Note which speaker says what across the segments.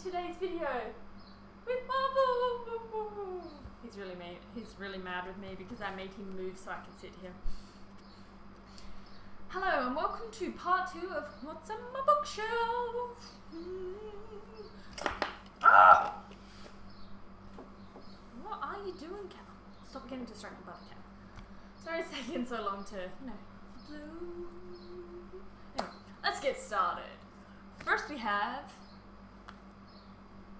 Speaker 1: today's video with Marvel. He's really mad with me because I made him move so I can sit here. Hello and welcome to part 2 of What's on My Bookshelf. What are you doing, Cat? Stop getting distracted by the cat. Sorry it's taking so long to, blue. Anyway, let's get started. First we have...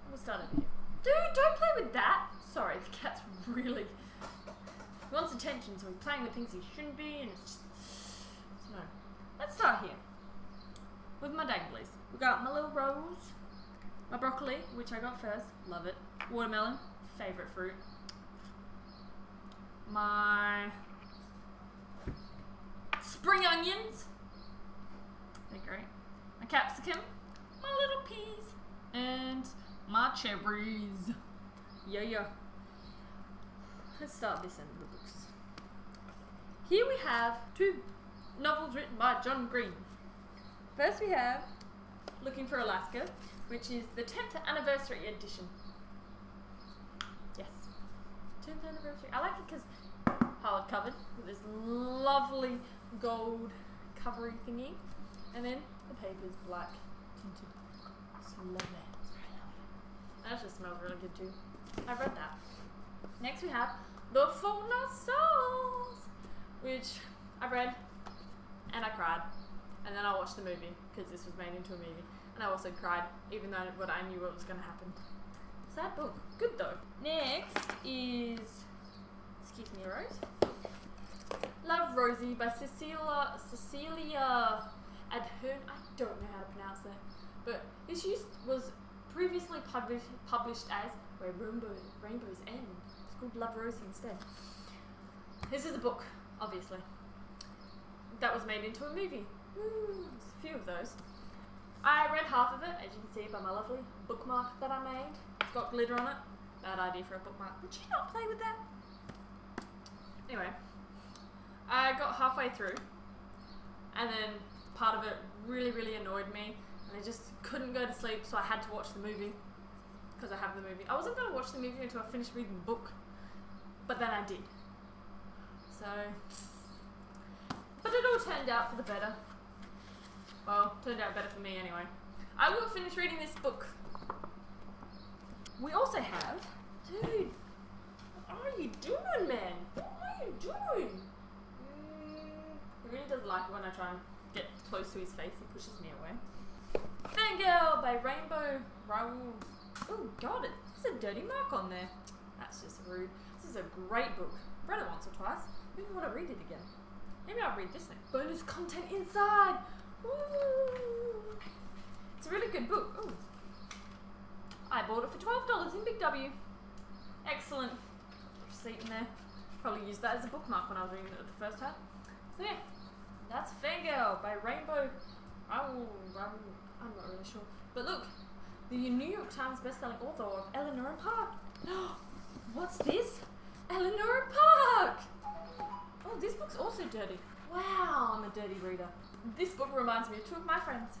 Speaker 1: We'll start over here. Dude, don't play with that! Sorry, the cat's really... He wants attention, so he's playing with things he shouldn't be, and it's just... No. Let's start here. With my danglies. We got my little rose, my broccoli, which I got first, love it. Watermelon, favourite fruit. My... spring onions. They're great. My capsicum, my little peas, and my cherries. Yeah. Let's start this end of the books. Here we have 2 novels written by John Green. First we have Looking for Alaska, which is the 10th anniversary edition. Yes, 10th anniversary. I like it because hard covered with this lovely gold covery thingy, and then the paper's black tinted. Just love it. That just smells really good too. I read that. Next we have The Fault in Our Stars, which I read and I cried, and then I watched the movie because this was made into a movie, and I also cried even though I knew what was going to happen. Sad book. Good though. Next is, excuse me, Rose. Love Rosie by Cecilia Ahern. I don't know how to pronounce that, but this was previously published as Where Rainbows End. It's called Love Rosie instead. This is a book, obviously, that was made into a movie. There's a few of those. I read half of it, as you can see by my lovely bookmark that I made. It's got glitter on it. Bad idea for a bookmark. Would you not play with that? Anyway, I got halfway through, and then part of it really annoyed me, and I just couldn't go to sleep, so I had to watch the movie, because I have the movie. I wasn't going to watch the movie until I finished reading the book, but then I did. So, but it all turned out for the better. Well, turned out better for me anyway. I will finish reading this book. We also have... Dude, what are you doing, man? What are you doing? He really doesn't like it when I try and get close to his face. He pushes me away. Fangirl by Rainbow Rowell. Oh god, there's a dirty mark on there. That's just rude. This is a great book. I've read it once or twice. Maybe I want to read it again. Maybe I'll read this next. Bonus content inside. Ooh. It's a really good book. Ooh. I bought it for $12 in Big W. Excellent. Receipt in there. Probably used that as a bookmark when I was reading it the first time. So yeah, that's Fangirl by Rainbow. I'm not really sure. But look, the New York Times bestselling author of Eleanor and Park. What's this? Eleanor and Park! Oh, this book's also dirty. Wow, I'm a dirty reader. This book reminds me of 2 of my friends.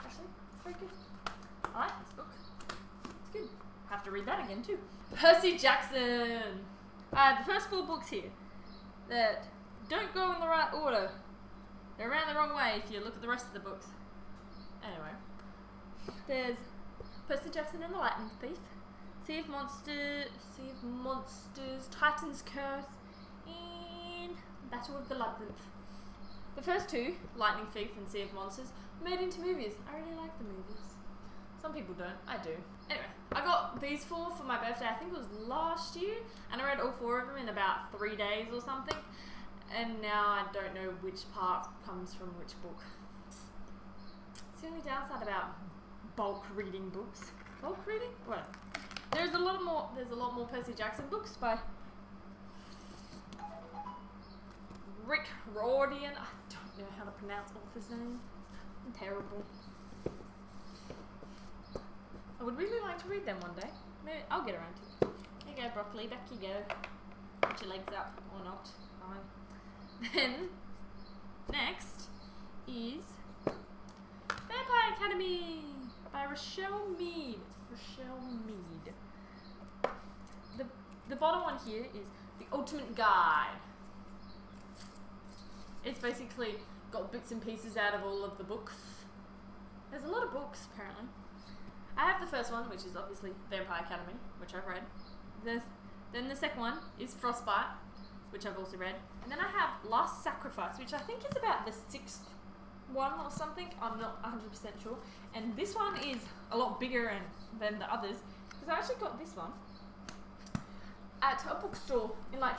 Speaker 1: Actually, it's very good. I like this book. It's good. I have to read that again too. Percy Jackson! The first 4 books here that don't go in the right order. They're around the wrong way if you look at the rest of the books. Anyway, there's Percy Jackson and the Lightning Thief, Sea of Monsters, Titan's Curse, and Battle of the Labyrinth. The first 2, Lightning Thief and Sea of Monsters, made into movies. I really like the movies. Some people don't. I do. Anyway, I got these 4 for my birthday. I think it was last year, and I read all 4 of them in about 3 days or something. And now I don't know which part comes from which book. It's the only downside about bulk reading books. Bulk reading? Well, there's a lot more Percy Jackson books by Rick Riordan. I don't know how to pronounce author's name. I'm terrible. I would really like to read them one day. Maybe I'll get around to it. There you go, broccoli. Back you go. Put your legs up or not. Fine. Then, next is Vampire Academy by Rochelle Mead. Rochelle Mead. The bottom one here is The Ultimate Guide. It's basically got bits and pieces out of all of the books. There's a lot of books, apparently. I have the first one, which is obviously Vampire Academy, which I've read. Then the second one is Frostbite, which I've also read. And then I have Last Sacrifice, which I think is about the 6th one or something. I'm not 100% sure. And this one is a lot bigger than the others, because I actually got this one at a bookstore in like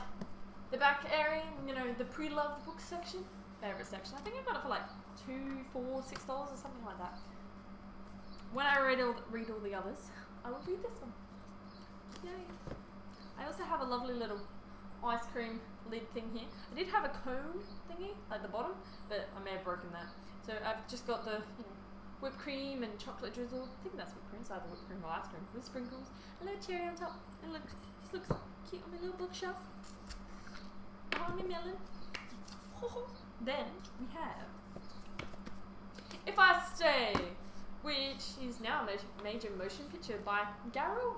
Speaker 1: the back area, you know, the pre-loved book section, favorite section. I think I got it for like $2, $4, $6 or something like that. When I read all the others, I will read this one. Yay! I also have a lovely little ice cream lid thing here. I did have a cone thingy at the bottom, but I may have broken that. So I've just got the whipped cream and chocolate drizzle. I think that's whipped cream, so either whipped cream or ice cream with sprinkles. A little cherry on top. And look, this looks cute on my little bookshelf. On my melon. Then we have If I Stay, which is now a major motion picture by Gail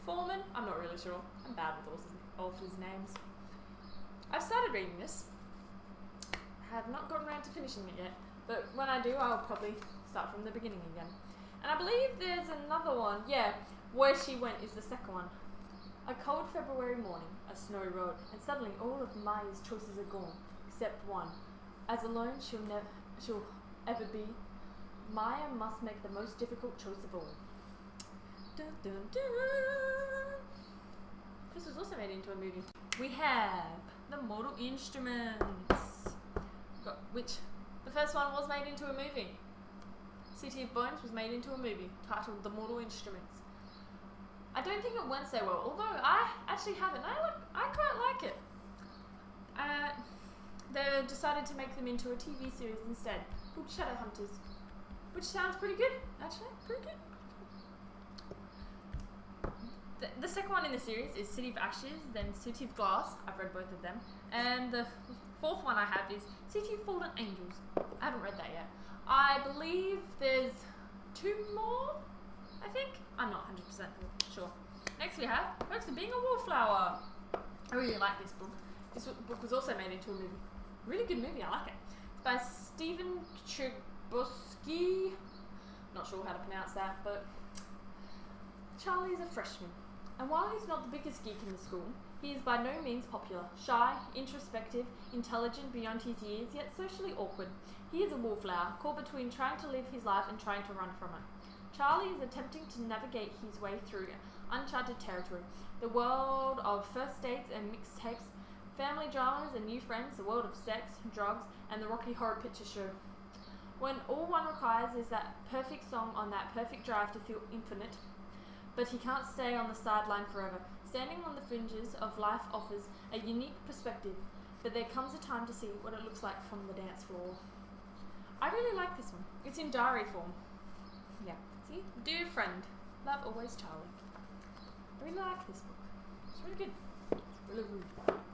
Speaker 1: Foreman. I'm not really sure. I'm bad with authors' names. I've started reading this. I have not gotten around to finishing it yet, but when I do, I'll probably start from the beginning again. And I believe there's another one. Yeah, Where She Went is the second one. A cold February morning, a snowy road, and suddenly all of Maya's choices are gone, except one. As alone she'll ever be, Maya must make the most difficult choice of all. Dun, dun, dun. This was also made into a movie. We have The Mortal Instruments, which the first one was made into a movie. City of Bones was made into a movie titled The Mortal Instruments. I don't think it went so well, although I actually have it, and I quite like it. They decided to make them into a TV series instead, called Shadowhunters, which sounds pretty good, actually, pretty good. The second one in the series is City of Ashes, then City of Glass. I've read both of them. And the fourth one I have is City of Fallen Angels. I haven't read that yet. I believe there's 2 more, I think. I'm not 100% sure. Next we have Perks of Being a Wallflower. I really like this book. This book was also made into a movie. Really good movie, I like it. It's by Stephen Chbosky. Not sure how to pronounce that, but Charlie's a freshman. And while he's not the biggest geek in the school, he is by no means popular. Shy, introspective, intelligent beyond his years, yet socially awkward. He is a wallflower, caught between trying to live his life and trying to run from it. Charlie is attempting to navigate his way through uncharted territory, the world of first dates and mixtapes, family dramas and new friends, the world of sex, drugs, and the Rocky Horror Picture Show. When all one requires is that perfect song on that perfect drive to feel infinite, but he can't stay on the sideline forever. Standing on the fringes of life offers a unique perspective, but there comes a time to see what it looks like from the dance floor. I really like this one. It's in diary form. Yeah. See? Dear friend, love always, Charlie. I really like this book. It's really good. It's really good.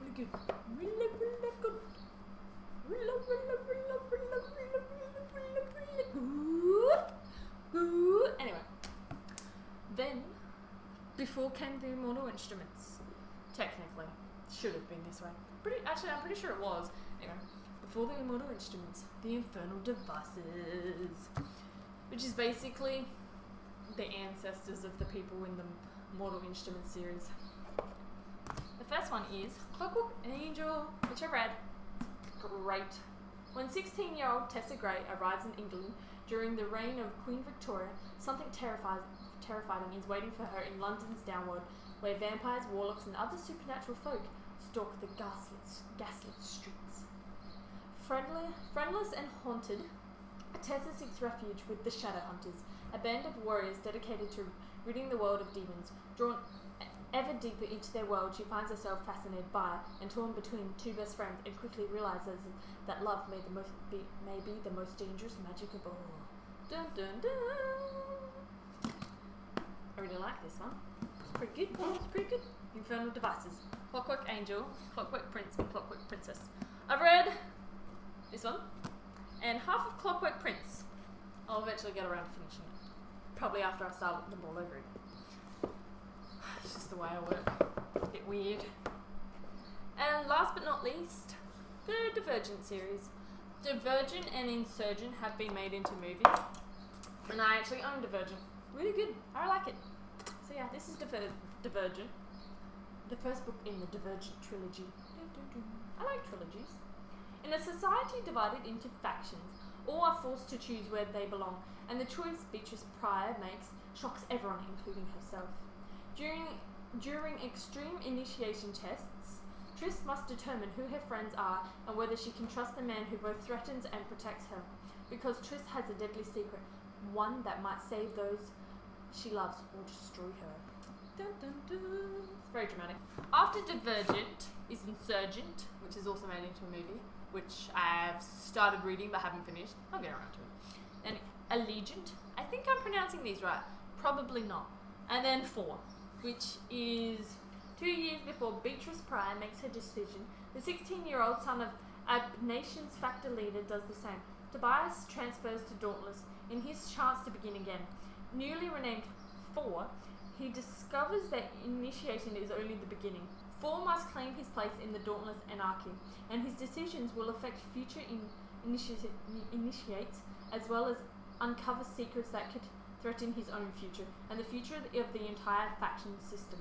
Speaker 1: Really good. Really, really good. Really good. Good. Anyway. Then, before came the Mortal Instruments. Technically. Should have been this way. Actually, I'm pretty sure it was. Anyway. Before the Immortal Instruments, the Infernal Devices, which is basically the ancestors of the people in the Mortal Instruments series. The first one is Clockwork Angel, which I read. Great. When 16-year-old Tessa Gray arrives in England during the reign of Queen Victoria, something terrifying is waiting for her in London's downward, where vampires, warlocks, and other supernatural folk stalk the gaslit streets. Friendless and haunted, Tessa seeks refuge with the Shadowhunters, a band of warriors dedicated to ridding the world of demons. Drawn ever deeper into their world, she finds herself fascinated by and torn between 2 best friends, and quickly realizes that love may be the most dangerous magic of all. Dun dun dun! I really like this one. It's pretty good. It's pretty good. Infernal Devices. Clockwork Angel, Clockwork Prince, and Clockwork Princess. I've read this one and half of Clockwork Prince. I'll eventually get around to finishing it. Probably after I start them all over again. It's just the way I work. A bit weird. And last but not least, the Divergent series. Divergent and Insurgent have been made into movies. And I actually own Divergent. Really good. I like it. So yeah, this is Divergent. The first book in the Divergent trilogy. I like trilogies. In a society divided into factions, all are forced to choose where they belong, and the choice Beatrice Pryor makes shocks everyone, including herself. During extreme initiation tests, Tris must determine who her friends are and whether she can trust the man who both threatens and protects her, because Tris has a deadly secret, one that might save those she loves or destroy her. Dun, dun, dun. It's very dramatic. After Divergent is Insurgent, which is also made into a movie, which I've started reading but haven't finished. I'll get around to it. And Allegiant, I think I'm pronouncing these right. Probably not. And then 4, which is 2 years before Beatrice Pryor makes her decision. The 16-year-old son of Ab-Nation's factor leader does the same. Tobias transfers to Dauntless in his chance to begin again. Newly renamed 4, he discovers that initiation is only the beginning. 4 must claim his place in the Dauntless Anarchy, and his decisions will affect future initiates, as well as uncover secrets that could threaten his own future, and the future of the entire faction system.